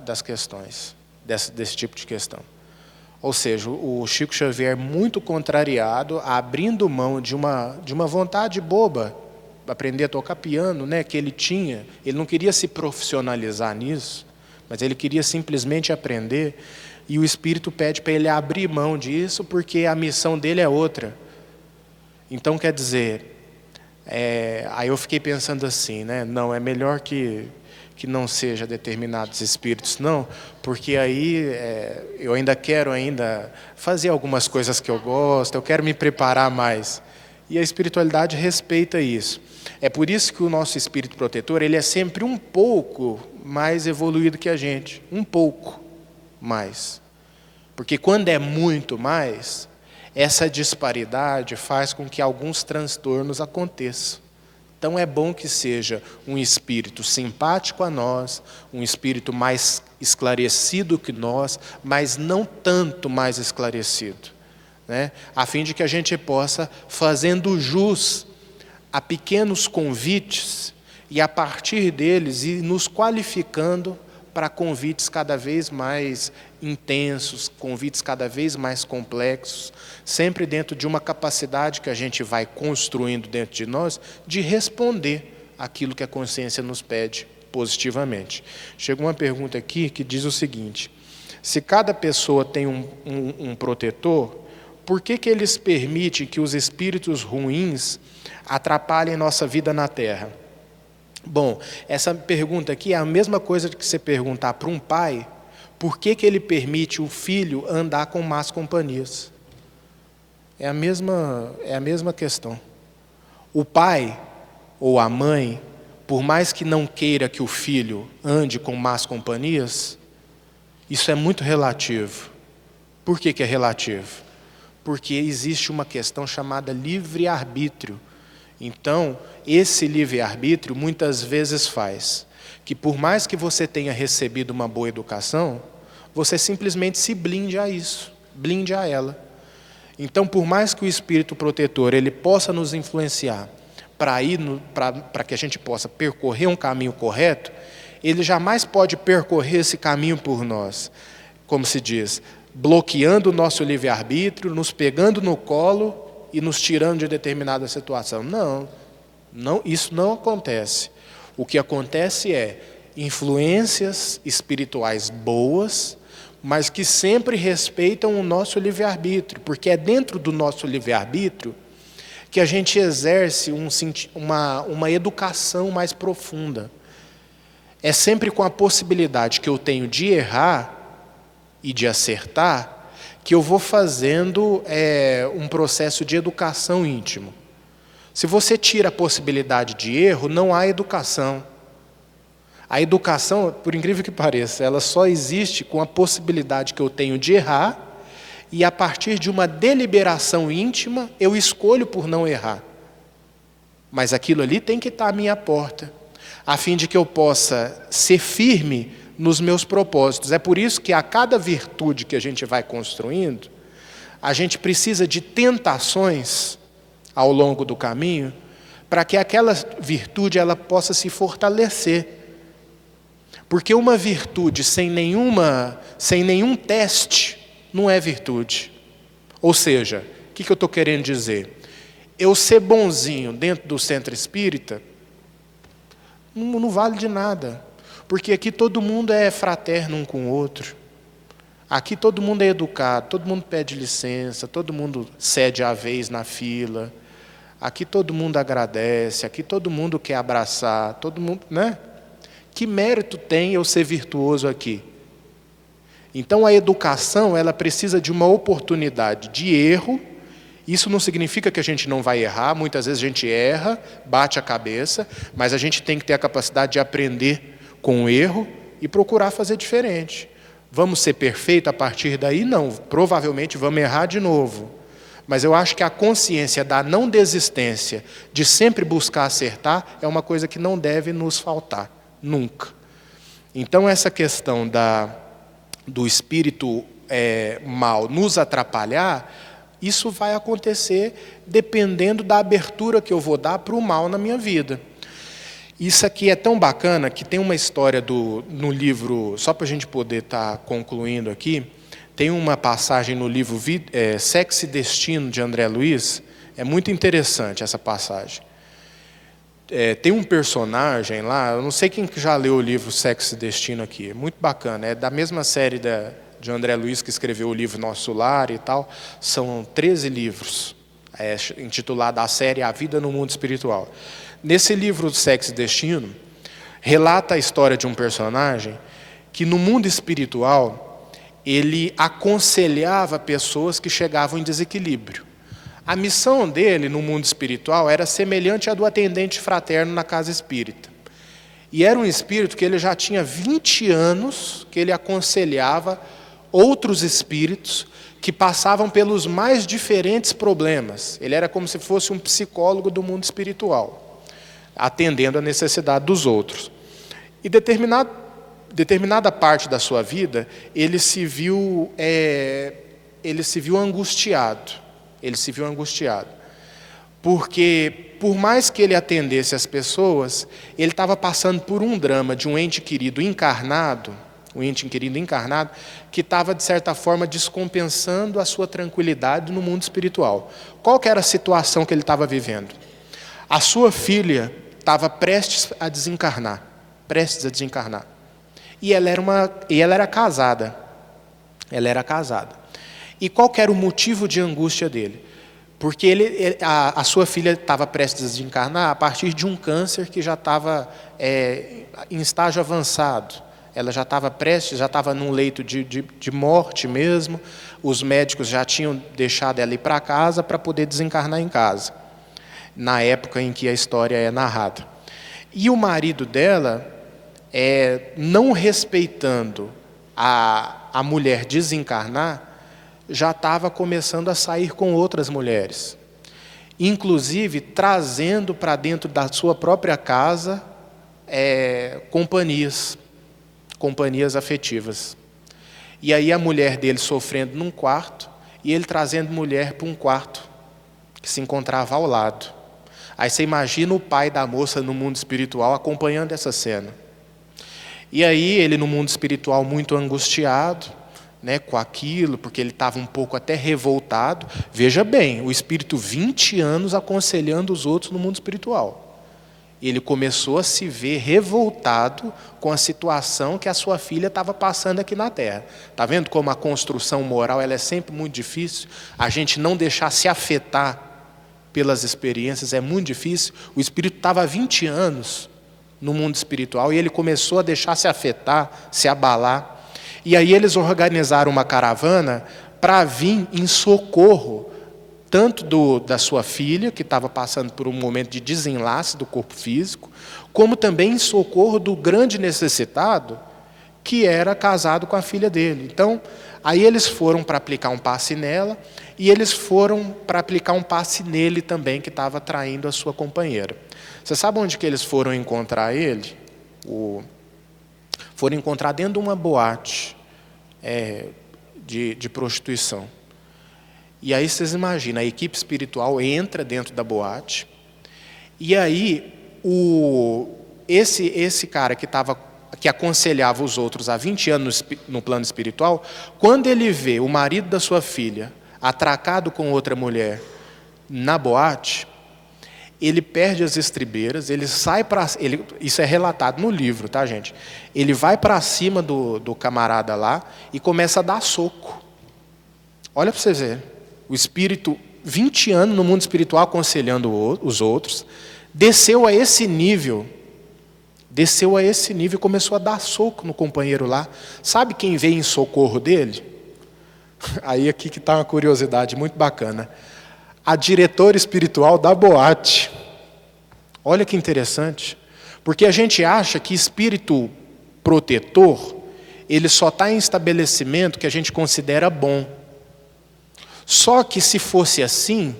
das questões, desse tipo de questão. Ou seja, o Chico Xavier, muito contrariado, abrindo mão de uma vontade boba, aprender a tocar piano, né, que ele tinha. Ele não queria se profissionalizar nisso, mas ele queria simplesmente aprender. E o Espírito pede para ele abrir mão disso, porque a missão dele é outra. Então, quer dizer, aí eu fiquei pensando assim, né? Não, é melhor que não seja determinados espíritos, não, porque aí eu ainda quero fazer algumas coisas que eu gosto, eu quero me preparar mais. E a espiritualidade respeita isso. É por isso que o nosso espírito protetor, ele é sempre um pouco mais evoluído que a gente, um pouco mais. Porque quando é muito mais, essa disparidade faz com que alguns transtornos aconteçam. Então é bom que seja um espírito simpático a nós, um espírito mais esclarecido que nós, mas não tanto mais esclarecido, né? A fim de que a gente possa, fazendo jus a pequenos convites, e a partir deles ir nos qualificando para convites cada vez mais intensos, convites cada vez mais complexos, sempre dentro de uma capacidade que a gente vai construindo dentro de nós, de responder aquilo que a consciência nos pede positivamente. Chegou uma pergunta aqui que diz o seguinte: se cada pessoa tem um protetor, por que eles permitem que os espíritos ruins atrapalhem nossa vida na Terra? Bom, essa pergunta aqui é a mesma coisa que você perguntar para um pai por que ele permite o filho andar com más companhias. É a mesma questão. O pai ou a mãe, por mais que não queira que o filho ande com más companhias, isso é muito relativo. Por que é relativo? Porque existe uma questão chamada livre-arbítrio. Então, esse livre-arbítrio muitas vezes faz que, por mais que você tenha recebido uma boa educação, você simplesmente se blinde a isso, blinde a ela. Então, por mais que o espírito protetor ele possa nos influenciar para que a gente possa percorrer um caminho correto, ele jamais pode percorrer esse caminho por nós, como se diz, bloqueando o nosso livre-arbítrio, nos pegando no colo e nos tirando de determinada situação. Não, isso não acontece. O que acontece é influências espirituais boas, mas que sempre respeitam o nosso livre-arbítrio, porque é dentro do nosso livre-arbítrio que a gente exerce uma educação mais profunda. É sempre com a possibilidade que eu tenho de errar e de acertar, que eu vou fazendo um processo de educação íntimo. Se você tira a possibilidade de erro, não há educação. A educação, por incrível que pareça, ela só existe com a possibilidade que eu tenho de errar, e a partir de uma deliberação íntima, eu escolho por não errar. Mas aquilo ali tem que estar à minha porta, a fim de que eu possa ser firme nos meus propósitos. É por isso que a cada virtude que a gente vai construindo, a gente precisa de tentações ao longo do caminho, para que aquela virtude ela possa se fortalecer. Porque uma virtude sem nenhum teste não é virtude. Ou seja, o que eu estou querendo dizer? Eu ser bonzinho dentro do centro espírita Não vale de nada. Porque aqui todo mundo é fraterno um com o outro. Aqui todo mundo é educado, todo mundo pede licença, todo mundo cede a vez na fila. Aqui todo mundo agradece, aqui todo mundo quer abraçar, todo mundo, né? Que mérito tem eu ser virtuoso aqui? Então a educação, ela precisa de uma oportunidade de erro. Isso não significa que a gente não vai errar, muitas vezes a gente erra, bate a cabeça, mas a gente tem que ter a capacidade de aprender com o erro e procurar fazer diferente. Vamos ser perfeitos a partir daí? Não, provavelmente vamos errar de novo. Mas eu acho que a consciência da não desistência, de sempre buscar acertar, é uma coisa que não deve nos faltar, nunca. Então essa questão do espírito mal nos atrapalhar, isso vai acontecer dependendo da abertura que eu vou dar para o mal na minha vida. Isso aqui é tão bacana que tem uma história no livro, só para a gente poder estar concluindo aqui, tem uma passagem no livro Sexo e Destino, de André Luiz, é muito interessante essa passagem. Tem um personagem lá, eu não sei quem já leu o livro Sexo e Destino aqui, é muito bacana, é da mesma série de André Luiz, que escreveu o livro Nosso Lar e tal, são 13 livros, intitulado a série A Vida no Mundo Espiritual. Nesse livro Sexo e Destino, relata a história de um personagem que no mundo espiritual, ele aconselhava pessoas que chegavam em desequilíbrio. A missão dele no mundo espiritual era semelhante à do atendente fraterno na casa espírita. E era um espírito que ele já tinha 20 anos que ele aconselhava outros espíritos que passavam pelos mais diferentes problemas. Ele era como se fosse um psicólogo do mundo espiritual, atendendo a necessidade dos outros. E determinada parte da sua vida, ele se viu angustiado. Ele se viu angustiado. Porque, por mais que ele atendesse as pessoas, ele estava passando por um drama de um ente querido encarnado, que estava, de certa forma, descompensando a sua tranquilidade no mundo espiritual. Qual que era a situação que ele estava vivendo? A sua filha estava prestes a desencarnar. E ela era casada. E qual que era o motivo de angústia dele? Porque a sua filha estava prestes a desencarnar a partir de um câncer que já estava em estágio avançado. Ela já estava num leito de morte mesmo. Os médicos já tinham deixado ela ir para casa para poder desencarnar em casa, na época em que a história é narrada. E o marido dela, não respeitando a mulher desencarnar, já estava começando a sair com outras mulheres, inclusive trazendo para dentro da sua própria casa companhias afetivas. E aí a mulher dele sofrendo num quarto e ele trazendo mulher para um quarto que se encontrava ao lado. Aí você imagina o pai da moça no mundo espiritual acompanhando essa cena. E aí ele no mundo espiritual muito angustiado, com aquilo, porque ele estava um pouco até revoltado. Veja bem, o espírito 20 anos aconselhando os outros no mundo espiritual. Ele começou a se ver revoltado com a situação que a sua filha estava passando aqui na Terra. Está vendo como a construção moral ela é sempre muito difícil? A gente não deixar se afetar pelas experiências é muito difícil. O espírito estava há 20 anos no mundo espiritual e ele começou a deixar se afetar, se abalar. E aí eles organizaram uma caravana para vir em socorro, tanto da sua filha, que estava passando por um momento de desenlace do corpo físico, como também em socorro do grande necessitado, que era casado com a filha dele. Então, aí eles foram para aplicar um passe nela, e eles foram para aplicar um passe nele também, que estava traindo a sua companheira. Você sabe onde que eles foram encontrar ele? Foram encontrar dentro de uma boate de prostituição. E aí vocês imaginam, a equipe espiritual entra dentro da boate, e aí esse cara que aconselhava os outros há 20 anos no plano espiritual, quando ele vê o marido da sua filha atracado com outra mulher na boate, ele perde as estribeiras, ele sai para... Isso é relatado no livro, tá, gente? Ele vai para cima do camarada lá e começa a dar soco. Olha para vocês verem. O espírito, 20 anos no mundo espiritual aconselhando os outros, desceu a esse nível e começou a dar soco no companheiro lá. Sabe quem veio em socorro dele? Aí aqui que está uma curiosidade muito bacana. A diretora espiritual da boate. Olha que interessante. Porque a gente acha que espírito protetor, ele só está em estabelecimento que a gente considera bom. Só que se fosse assim,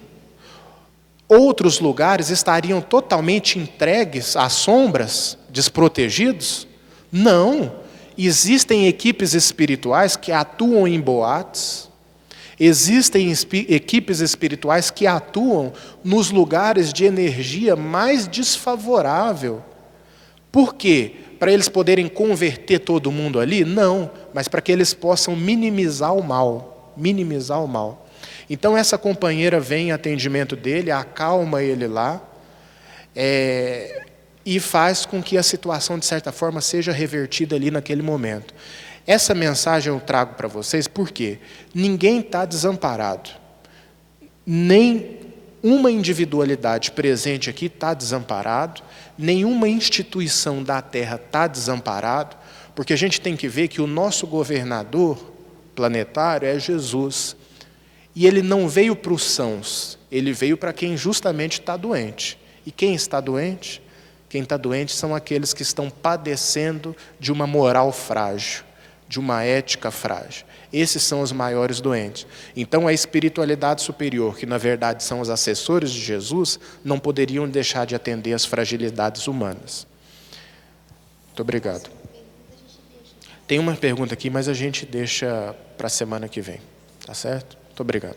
outros lugares estariam totalmente entregues às sombras, desprotegidos? Não. Existem equipes espirituais que atuam em boates, existem equipes espirituais que atuam nos lugares de energia mais desfavorável. Por quê? Para eles poderem converter todo mundo ali? Não, mas para que eles possam minimizar o mal. Minimizar o mal. Então essa companheira vem em atendimento dele, acalma ele lá, e faz com que a situação, de certa forma, seja revertida ali naquele momento. Essa mensagem eu trago para vocês porque ninguém está desamparado. Nem uma individualidade presente aqui está desamparado, nenhuma instituição da Terra está desamparado, porque a gente tem que ver que o nosso governador planetário é Jesus. E ele não veio para os sãos, ele veio para quem justamente está doente. E quem está doente? Quem está doente são aqueles que estão padecendo de uma moral frágil, de uma ética frágil. Esses são os maiores doentes. Então a espiritualidade superior, que na verdade são os assessores de Jesus, não poderiam deixar de atender às fragilidades humanas. Muito obrigado. Tem uma pergunta aqui, mas a gente deixa para a semana que vem. Tá certo? Muito obrigado.